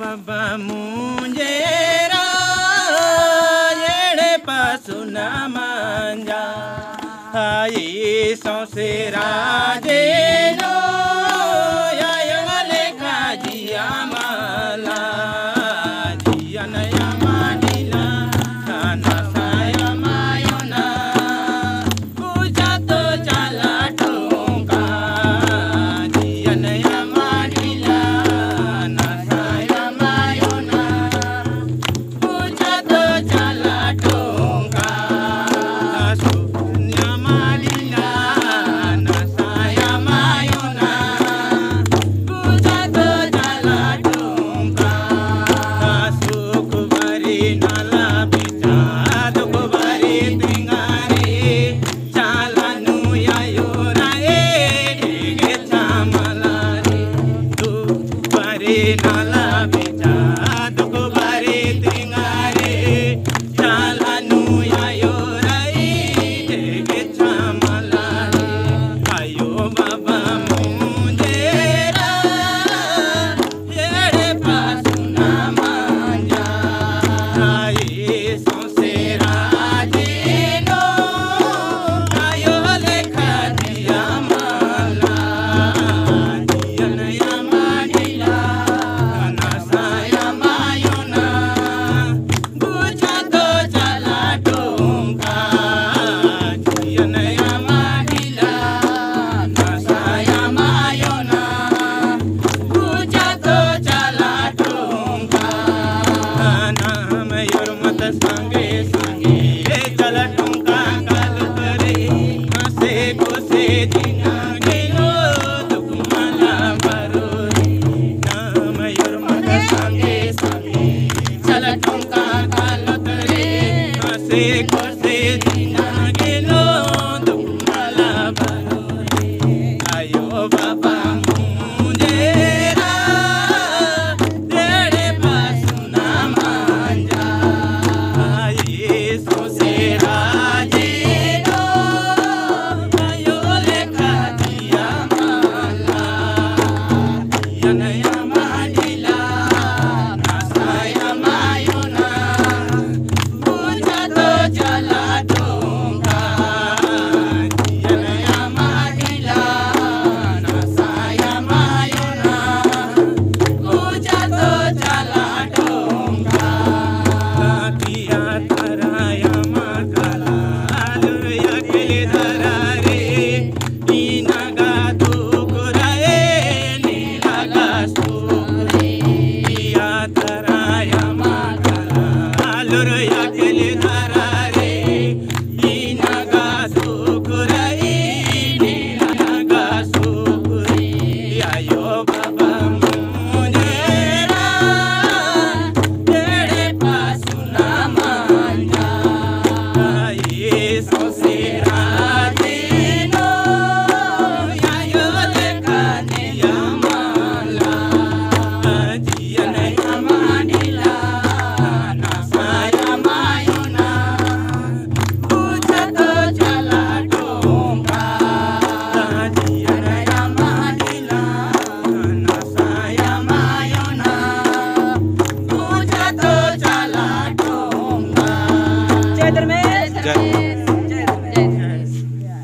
बाबा मुंजेरा येड़े पसुना मंजा high सौसे राजे no यायले खाजिया मला जिया नया मानिला काना साया मायोना पूजा तो चला टोका जिया नया मानिला ना साया मायोना पूजा तो चला टोका सुन्या मानिला ना साया मायोना पूजा तो चला टोका सुख भरी नाला बिचा दुख भरी तिंगारे चालानु यायो राए ढेगे चामला रे दुख भरी नाला बिचा दुख भरी तिंगारे चालानु यायो राए ढेगे चामला रे आयो बाबा मुंजेरा येड़े पासुना मंजा हाई सौसे राजे नो आयो लेखा जिया मला जिया नया मानिला ना साया मायोना पूजा तो चला टोका जिया नया मानिला ना साया मायोना पूजा तो चला टोका नाम योरमत संगे संगे चला टोका काल करे हसे कोसे दिना गेलो दुख मला भरो नाम योरमत संगे संगे चला टोका काल करे हसे कोसे दिना गेलो दुख मला भरो आयो बाबा मुंजेरा येड़े पासुना मंजा हाई सौसे राजे नो आयो लेखा जिया मला जिया नया मानिला ना साया मायोना पूजा तो चला टोका जिया नया मानिला ना साया मायोना पूजा तो चला टोका किया तराया मकला लुया के धरा रे नीनागा दुकुराए नीलागा सुरे किया तराया मकला लुया के